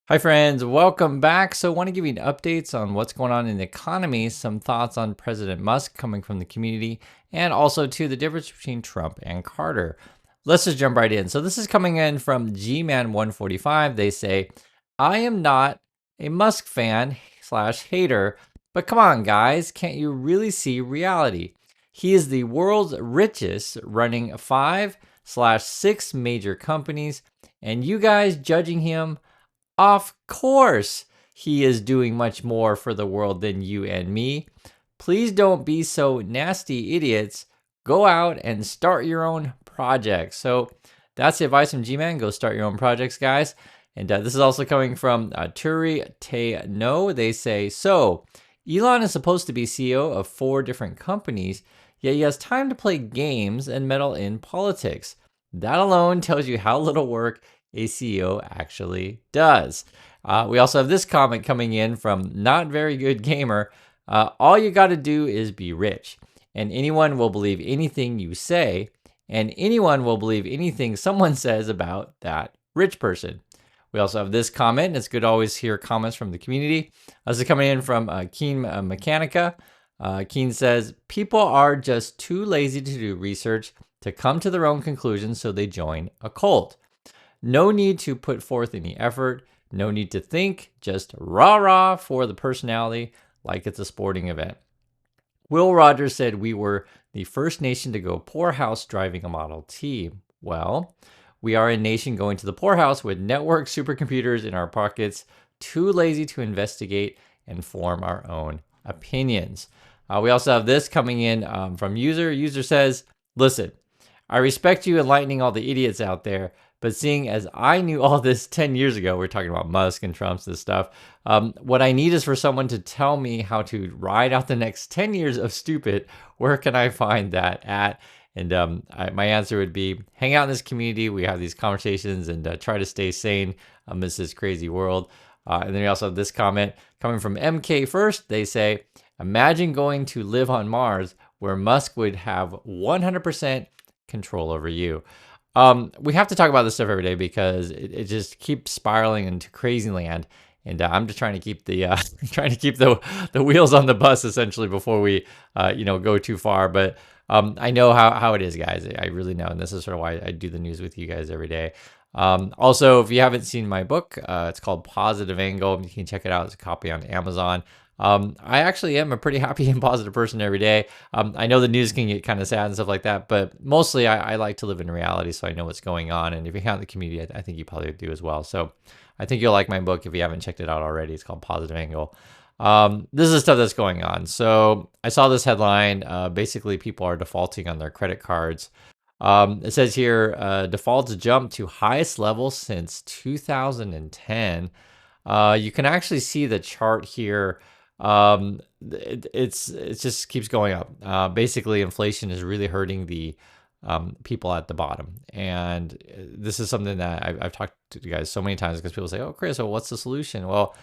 Hi, friends. Welcome back. So, I want to give you updates on what's going on in the economy, some thoughts on President Musk coming from the community, and also to the difference between Trump and Carter. Let's just jump right in. So, this is coming in from G-Man 145. They say, I am not a Musk fan slash hater, but come on, guys, can't you really see reality? He is the world's richest, running 5/6 major companies, and you guys judging him. Of course, he is doing much more for the world than you and me. Please don't be so nasty idiots. Go out and start your own projects. So that's the advice from G-Man. Go start your own projects, guys. And this is also coming from Turi Te No. They say, so Elon is supposed to be CEO of 4 different companies, yet he has time to play games and meddle in politics. That alone tells you how little work a CEO actually does. We also have this comment coming in from Not Very Good Gamer. All you got to do is be rich, and anyone will believe anything you say, and anyone will believe anything someone says about that rich person. We also have this comment. It's good to always hear comments from the community. This is coming in from Keen Mechanica. Keen says, people are just too lazy to do research to come to their own conclusions, so they join a cult. No need to put forth any effort. No need to think. Just rah-rah for the personality like it's a sporting event. Will Rogers said we were the first nation to go poorhouse driving a Model T. Well, we are a nation going to the poorhouse with network supercomputers in our pockets, too lazy to investigate and form our own opinions. We also have this coming in from User. User says, listen, I respect you enlightening all the idiots out there, but seeing as I knew all this 10 years ago, we're talking about Musk and Trump's this stuff, what I need is for someone to tell me how to ride out the next 10 years of stupid. Where can I find that at? And my answer would be hang out in this community. We have these conversations and try to stay sane amidst this crazy world. And then we also have this comment coming from MK First. They say, imagine going to live on Mars where Musk would have 100% control over you. We have to talk about this stuff every day because it just keeps spiraling into crazy land. And I'm just trying to keep the the wheels on the bus essentially before we go too far. But I know how it is, guys. I really know, and this is sort of why I do the news with you guys every day. Also, if you haven't seen my book, it's called Positive Angle. You can check it out. It's a copy on Amazon. I actually am a pretty happy and positive person every day. I know the news can get kind of sad and stuff like that, but mostly I like to live in reality, so I know what's going on. And if you have the community, I think you probably do as well. So I think you'll like my book if you haven't checked it out already. It's called Positive Angle. This is stuff that's going on. So I saw this headline. Basically, people are defaulting on their credit cards. It says here, defaults jumped to highest level since 2010. You can actually see the chart here. It just keeps going up. Basically, inflation is really hurting the people at the bottom, and this is something that I've talked to you guys so many times because people say, "Oh, Chris, well, what's the solution?" Well,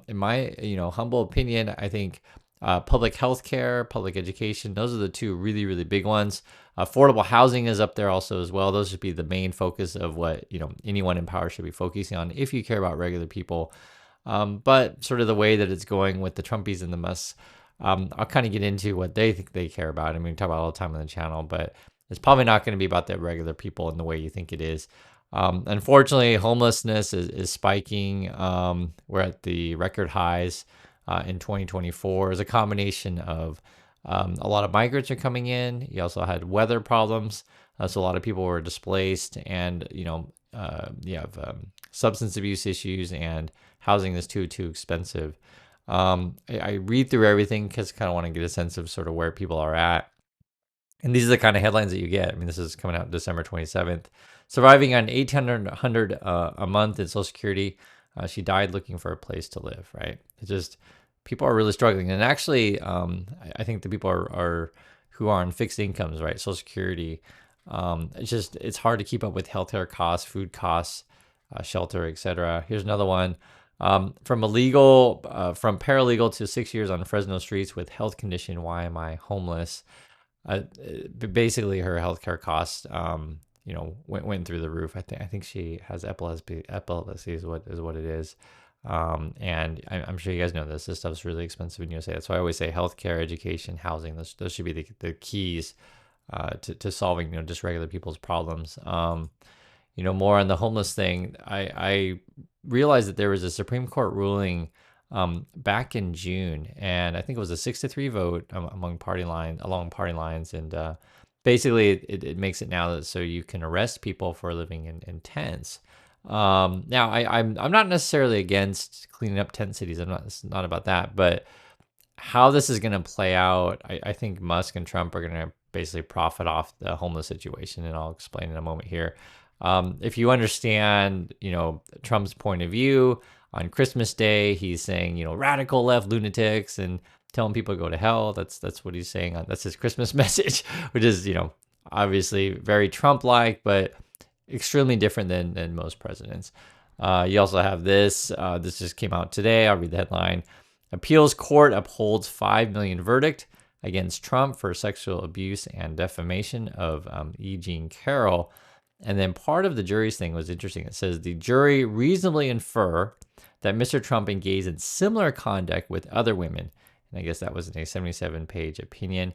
in my humble opinion, I think public health care, public education, those are the two really, really big ones. Affordable housing is up there also as well. Those should be the main focus of what anyone in power should be focusing on if you care about regular people. But sort of the way that it's going with the Trumpies and the Musks, I'll kind of get into what they think they care about. I mean, we talk about it all the time on the channel, but it's probably not going to be about the regular people in the way you think it is. Unfortunately, homelessness is spiking. We're at the record highs in 2024 as a combination of a lot of migrants are coming in. You also had weather problems. So a lot of people were displaced, and you have substance abuse issues, and housing is too expensive. I read through everything because I kind of want to get a sense of sort of where people are at. And these are the kind of headlines that you get. I mean, this is coming out December 27th. Surviving on 800 a month in Social Security. She died looking for a place to live, right? It's just, people are really struggling. And actually, I think the people are who are on fixed incomes, right? Social Security. It's hard to keep up with healthcare costs, food costs, shelter, etc. Here's another one. From paralegal to 6 years on Fresno streets with health condition. Why am I homeless? Basically, her healthcare costs, went through the roof. I think she has epilepsy. Epilepsy is what it is. And I'm sure you guys know this. This stuff's really expensive in USA. That's why I always say healthcare, education, housing. Those should be the keys to solving just regular people's problems. More on the homeless thing. I realized that there was a Supreme Court ruling back in June, and I think it was a 6-3 vote along party lines, and basically it makes it now that so you can arrest people for living in tents. Now I'm not necessarily against cleaning up tent cities. It's not about that, but how this is going to play out, I think Musk and Trump are going to basically profit off the homeless situation, and I'll explain in a moment here. If you understand, Trump's point of view on Christmas Day, he's saying, radical left lunatics and telling people to go to hell. That's what he's saying. That's his Christmas message, which is, obviously very Trump-like, but extremely different than most presidents. You also have this. This just came out today. I'll read the headline. Appeals court upholds $5 million verdict against Trump for sexual abuse and defamation of E. Jean Carroll. And then part of the jury's thing was interesting. It says the jury reasonably infer that Mr. Trump engaged in similar conduct with other women. And I guess that was in a 77-page opinion.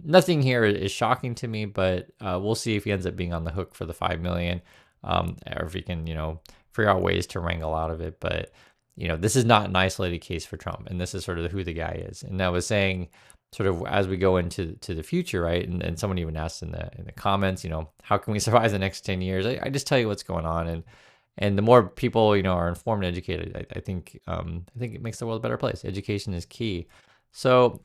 Nothing here is shocking to me, but we'll see if he ends up being on the hook for the $5 million, or if he can, figure out ways to wrangle out of it. But this is not an isolated case for Trump, and this is sort of who the guy is. And I was saying, sort of as we go into the future, right? And someone even asked in the comments, how can we survive the next 10 years? I just tell you what's going on, and the more people are informed and educated, I think it makes the world a better place. Education is key. So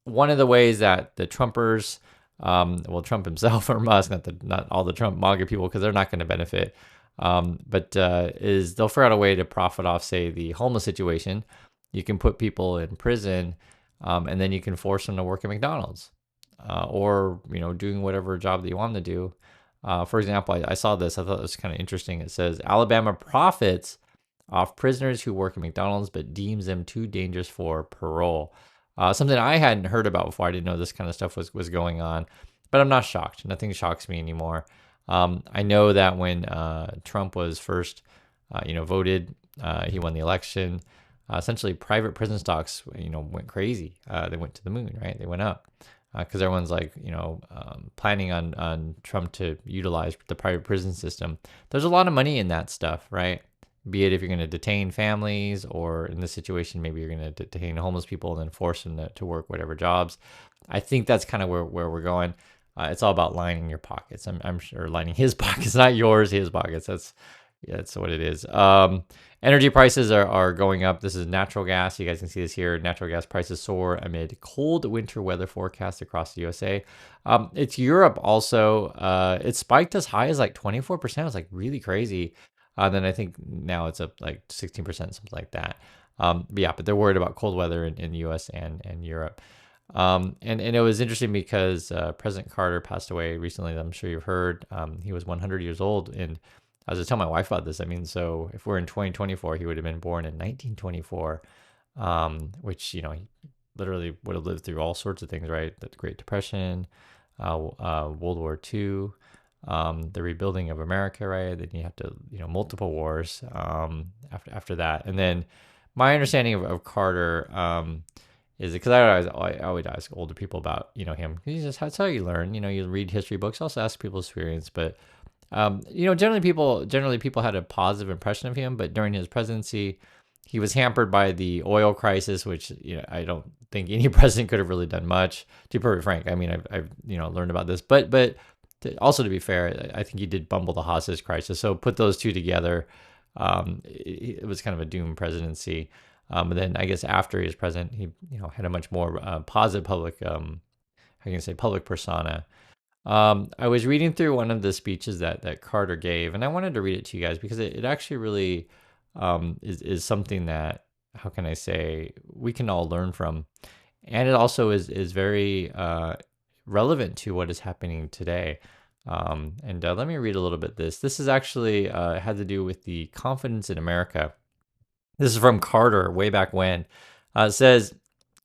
one of the ways that the Trumpers, Trump himself or Musk, not all the Trump MAGA people, because they're not going to benefit. But is they'll figure out a way to profit off, say, the homeless situation. You can put people in prison, and then you can force them to work at McDonald's, or doing whatever job that you want them to do. For example, I saw this. I thought it was kind of interesting. It says Alabama profits off prisoners who work at McDonald's, but deems them too dangerous for parole. Something I hadn't heard about before. I didn't know this kind of stuff was going on, but I'm not shocked. Nothing shocks me anymore. I know that when Trump was first, voted, he won the election. Essentially, private prison stocks, went crazy. They went to the moon, right? They went up because everyone's like, planning on Trump to utilize the private prison system. There's a lot of money in that stuff, right? Be it if you're going to detain families, or in this situation, maybe you're going to detain homeless people and then force them to work whatever jobs. I think that's kind of where we're going. It's all about lining your pockets. I'm sure lining his pockets, not yours, his pockets. That's what it is. Energy prices are going up. This is natural gas. You guys can see this here. Natural gas prices soar amid cold winter weather forecasts across the USA. It's Europe also. It spiked as high as like 24%. It was like really crazy. Then I think now it's up like 16%, something like that. But they're worried about cold weather in the US and Europe. And it was interesting because President Carter passed away recently. I'm sure you've heard. He was 100 years old, and I was just telling my wife about this. I mean, so if we're in 2024, he would have been born in 1924, which he literally would have lived through all sorts of things, right? The Great Depression, World War II, the rebuilding of America, right? Then you have to multiple wars after that, and then my understanding of Carter. Is it because I always ask older people about him? That's how you learn. You read history books. Also ask people's experience, but generally people had a positive impression of him. But during his presidency, he was hampered by the oil crisis, which I don't think any president could have really done much. To be perfectly frank, I mean I've learned about this, but also to be fair, I think he did bumble the hostage crisis. So put those two together, it was kind of a doomed presidency. But then I guess after he was president, he had a much more positive public, public persona. I was reading through one of the speeches that Carter gave, and I wanted to read it to you guys because it actually really is something that, how can I say, we can all learn from, and it also is very relevant to what is happening today. And let me read a little bit. This is actually had to do with the confidence in America. This is from Carter way back when. It says,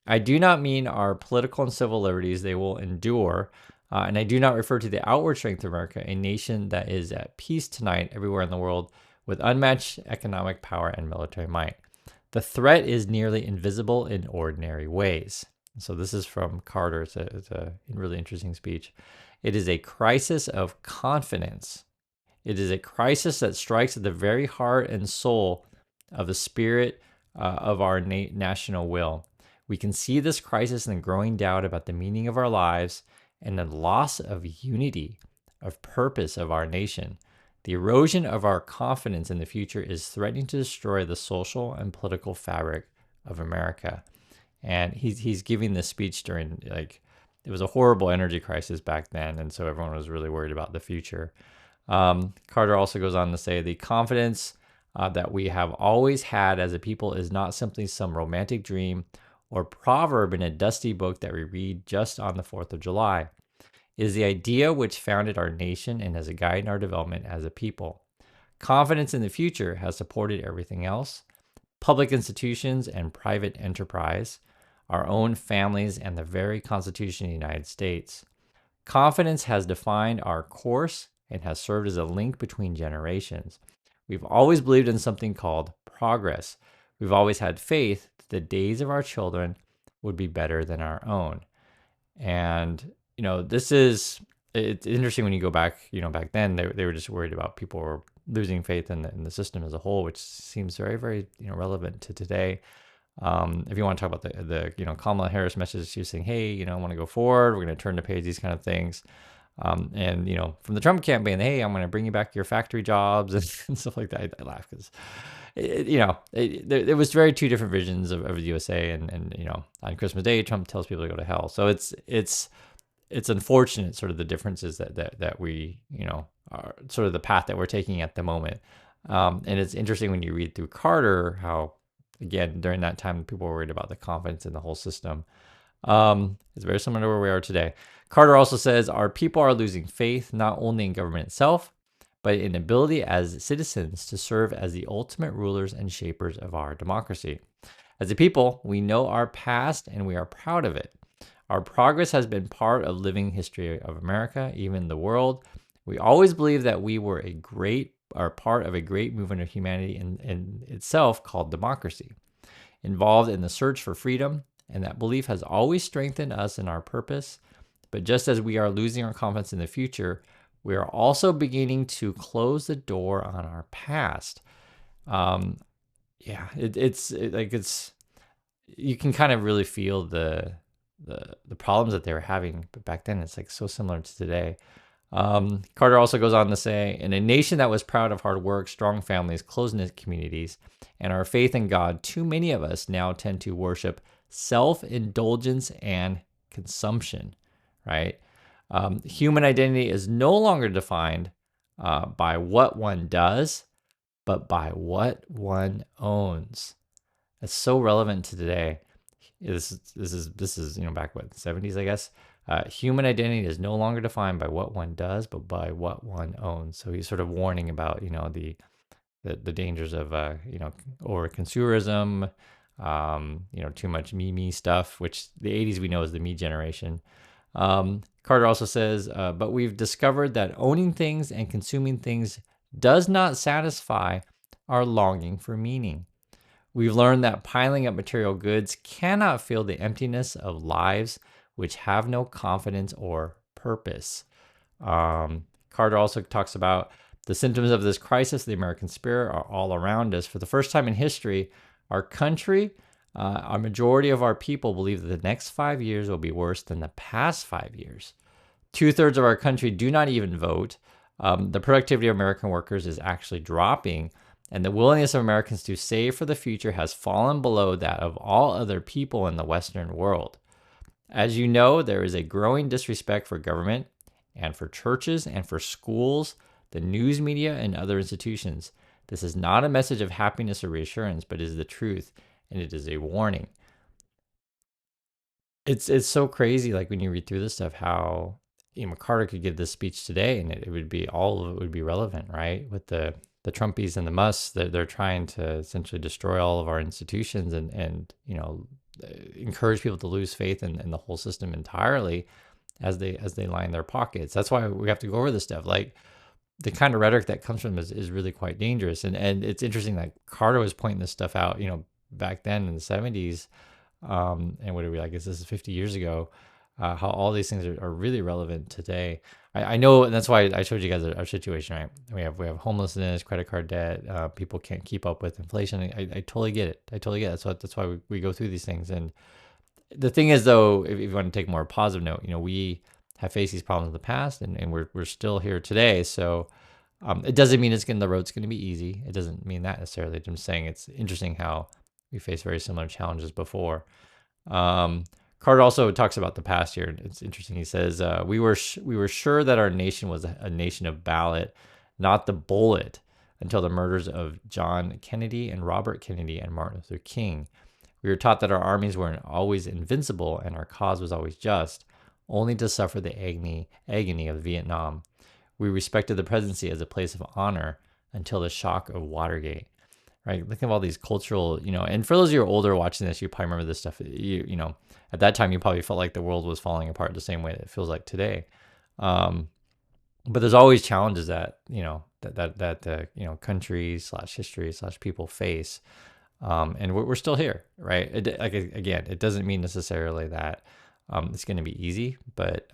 I do not mean our political and civil liberties, they will endure. And I do not refer to the outward strength of America, a nation that is at peace tonight everywhere in the world with unmatched economic power and military might. The threat is nearly invisible in ordinary ways. So this is from Carter. It's a really interesting speech. It is a crisis of confidence. It is a crisis that strikes at the very heart and soul of the spirit of our national will. We can see this crisis in the growing doubt about the meaning of our lives and the loss of unity, of purpose of our nation. The erosion of our confidence in the future is threatening to destroy the social and political fabric of America. And he's giving this speech during, like, it was a horrible energy crisis back then, and so everyone was really worried about the future. Carter also goes on to say the confidence that we have always had as a people is not simply some romantic dream or proverb in a dusty book that we read just on the 4th of July. It is the idea which founded our nation and as a guide in our development as a people. Confidence in the future has supported everything else: public institutions and private enterprise, our own families, and the very Constitution of the United States. Confidence has defined our course and has served as a link between generations. We've always believed in something called progress. We've always had faith that the days of our children would be better than our own. And, it's interesting when you go back, back then they were just worried about people were losing faith in the system as a whole, which seems very, very, relevant to today. If you want to talk about the Kamala Harris message, she was saying, hey, I want to go forward. We're going to turn the page, these kind of things. And, from the Trump campaign, hey, I'm going to bring you back your factory jobs and stuff like that. I laugh because, there was very two different visions of the USA. And, on Christmas Day, Trump tells people to go to hell. So it's unfortunate, sort of the differences that we, are sort of the path that we're taking at the moment. And it's interesting when you read through Carter, how, again, during that time, people were worried about the confidence in the whole system. It's very similar to where we are today. Carter also says our people are losing faith not only in government itself, but in ability as citizens to serve as the ultimate rulers and shapers of our democracy. As a people, we know our past and we are proud of it. Our progress has been part of living history of America, even the world. We always believed that we were part of a great movement of humanity in itself called democracy, involved in the search for freedom, and that belief has always strengthened us in our purpose. But just as we are losing our confidence in the future, we are also beginning to close the door on our past. It's you can kind of really feel the problems that they were having, but back then it's like so similar to today. Carter also goes on to say, in a nation that was proud of hard work, strong families, close-knit communities, and our faith in God, too many of us now tend to worship self-indulgence and consumption, right? Human identity is no longer defined by what one does, but by what one owns. That's so relevant to today. This is back what, 70s, I guess. Human identity is no longer defined by what one does, but by what one owns. So he's sort of warning about the dangers of over consumerism, too much me stuff, which the 80s we know is the me generation. Carter also says, but we've discovered that owning things and consuming things does not satisfy our longing for meaning. We've learned that piling up material goods cannot fill the emptiness of lives which have no confidence or purpose. Carter also talks about the symptoms of this crisis, the American spirit, are all around us. For the first time in history, our country, a majority of our people believe that the next 5 years will be worse than the past 5 years. 2/3 of our country do not even vote. The productivity of American workers is actually dropping, and the willingness of Americans to save for the future has fallen below that of all other people in the Western world. As you know, there is a growing disrespect for government and for churches and for schools, the news media, and other institutions. This is not a message of happiness or reassurance, but is the truth, and it is a warning. It's so crazy, like when you read through this stuff, how Carter could give this speech today, and it would be, all of it would be relevant, right? With the Trumpies and the Musks, they're trying to essentially destroy all of our institutions and encourage people to lose faith in the whole system entirely. as they line their pockets. That's why we have to go over this stuff. Like the kind of rhetoric that comes from is really quite dangerous. And it's interesting that Carter was pointing this stuff out, back then in the 70s. And what do we, I guess this is 50 years ago, how all these things are really relevant today. I know, and that's why I showed you guys our situation, right? We have homelessness, credit card debt, people can't keep up with inflation. I totally get it. I totally get it. That's why we go through these things. And the thing is, though, if you want to take a more positive note, we have faced these problems in the past, and we're still here today. So it doesn't mean the road's going to be easy. It doesn't mean that necessarily. I'm saying it's interesting how we faced very similar challenges before. Carter also talks about the past here. It's interesting. He says, we were sure that our nation was a nation of ballot, not the bullet, until the murders of John Kennedy and Robert Kennedy and Martin Luther King. We were taught that our armies weren't always invincible and our cause was always just, only to suffer the agony of Vietnam. We respected the presidency as a place of honor until the shock of Watergate. Right? Think of all these cultural, and for those of you who are older watching this, you probably remember this stuff. At that time, you probably felt like the world was falling apart the same way that it feels like today. But there's always challenges that, that countries / history / people face. And we're still here, right? Again, it doesn't mean necessarily that it's going to be easy, but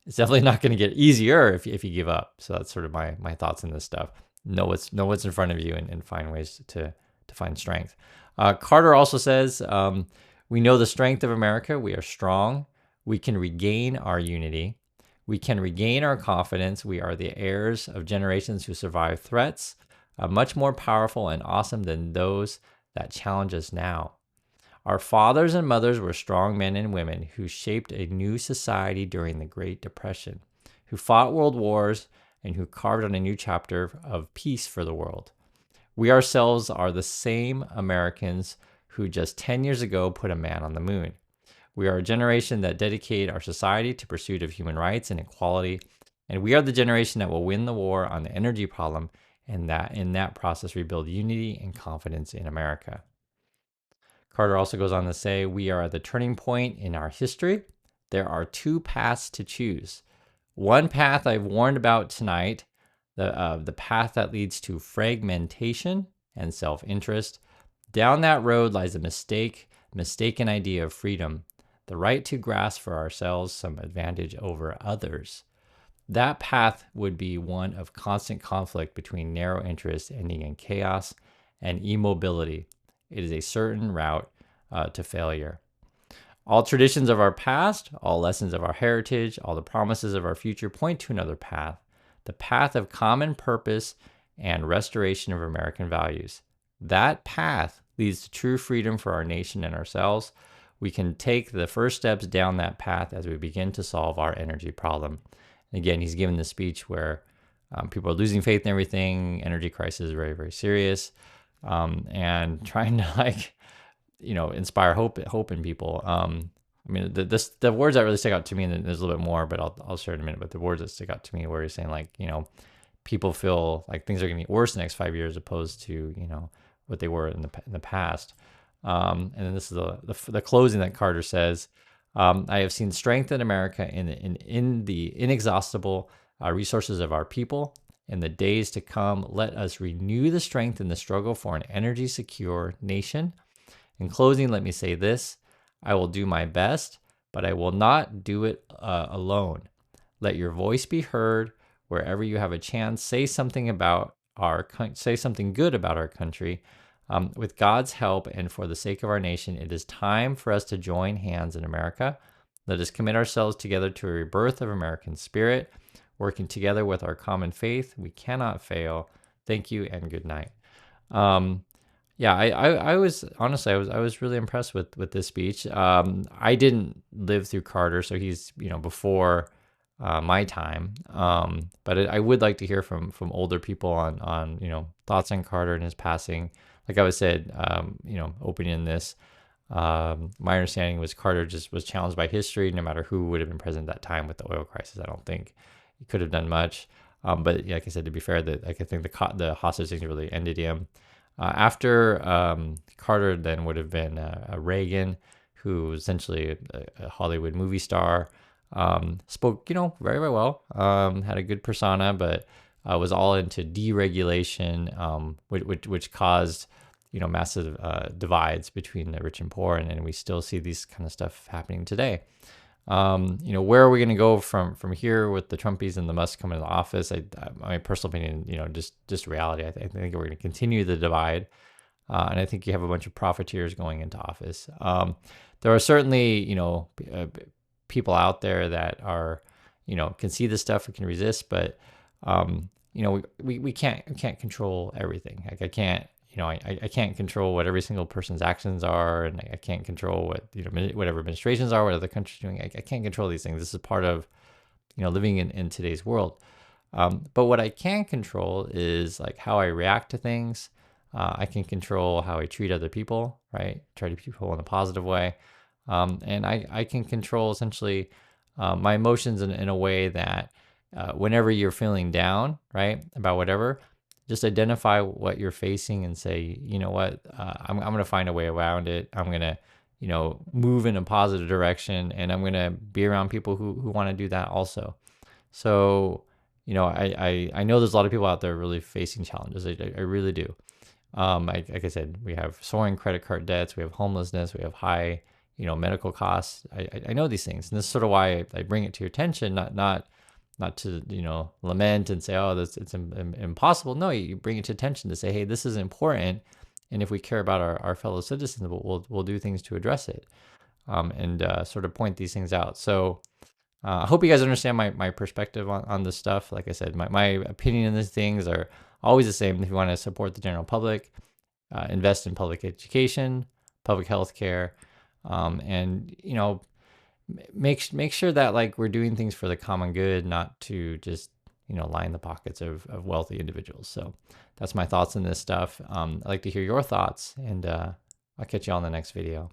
it's definitely not going to get easier if you give up. So that's sort of my thoughts on this stuff. Know what's in front of you and find ways to find strength. Carter also says, we know the strength of America. We are strong. We can regain our unity. We can regain our confidence. We are the heirs of generations who survived threats, much more powerful and awesome than those that challenge us now. Our fathers and mothers were strong men and women who shaped a new society during the Great Depression, who fought world wars, and who carved out a new chapter of peace for the world. We ourselves are the same Americans who just 10 years ago put a man on the moon. We are a generation that dedicate our society to pursuit of human rights and equality, and we are the generation that will win the war on the energy problem, and that in that process rebuild unity and confidence in America. Carter also goes on to say, we are at the turning point in our history. There are two paths to choose. One path I've warned about tonight, the path that leads to fragmentation and self-interest. Down that road lies a mistaken idea of freedom, the right to grasp for ourselves some advantage over others. That path would be one of constant conflict between narrow interests ending in chaos and immobility. It is a certain route to failure. All traditions of our past, all lessons of our heritage, all the promises of our future point to another path, the path of common purpose and restoration of American values. That path leads to true freedom for our nation and ourselves. We can take the first steps down that path as we begin to solve our energy problem. And again, he's given this speech where people are losing faith in everything. Energy crisis is very, very serious, and trying to inspire hope in people. The words that really stick out to me, and there's a little bit more, but I'll share in a minute. But the words that stick out to me, where he's saying people feel like things are going to get worse the next 5 years, opposed to what they were in the past. And then this is the closing that Carter says. I have seen strength in America in the inexhaustible resources of our people. In the days to come, let us renew the strength in the struggle for an energy secure nation. In closing, let me say this. I will do my best, but I will not do it alone. Let your voice be heard wherever you have a chance. Say something good about our country. With God's help and for the sake of our nation, it is time for us to join hands in America. Let us commit ourselves together to a rebirth of American spirit, working together with our common faith. We cannot fail. Thank you and good night. I was honestly, I was really impressed with this speech. I didn't live through Carter, so he's before my time. But I would like to hear from older people on thoughts on Carter and his passing. Like I was said, opening in this, my understanding was Carter just was challenged by history. No matter who would have been president at that time with the oil crisis, I don't think he could have done much. But like I said, to be fair, I think the hostage thing really ended him. After Carter, then would have been Reagan, who was essentially a Hollywood movie star. Spoke, very, very well. Had a good persona, but was all into deregulation, which caused, massive divides between the rich and poor, and we still see these kind of stuff happening today. Where are we going to go from here with the Trumpies and the Musk coming into office? My personal opinion, just reality. I think we're going to continue the divide, and I think you have a bunch of profiteers going into office. There are certainly, people out there that are, can see this stuff and can resist, but we can't control everything. Like I can't. I can't control what every single person's actions are, and I can't control what whatever administrations are, what other countries are doing. I can't control these things. This is part of living in today's world. But what I can control is like how I react to things. I can control how I treat other people, right? Try to treat people in a positive way, and I can control essentially my emotions in a way that whenever you're feeling down, right, about whatever, just identify what you're facing and say, you know what, I'm going to find a way around it. I'm going to, move in a positive direction, and I'm going to be around people who want to do that also. So, I know there's a lot of people out there really facing challenges. I really do. Like I said, we have soaring credit card debts, we have homelessness, we have high, medical costs. I know these things, and this is sort of why I bring it to your attention, not to lament and say, oh, it's impossible. No, you bring it to attention to say, hey, this is important, and if we care about our fellow citizens, we'll do things to address it, and sort of point these things out. So I hope you guys understand my perspective on this stuff. Like I said, my opinion on these things are always the same. If you want to support the general public, invest in public education, public health care, and make sure that like we're doing things for the common good, not to just line the pockets of wealthy individuals. So that's my thoughts on this stuff. I'd like to hear your thoughts, and I'll catch you on the next video.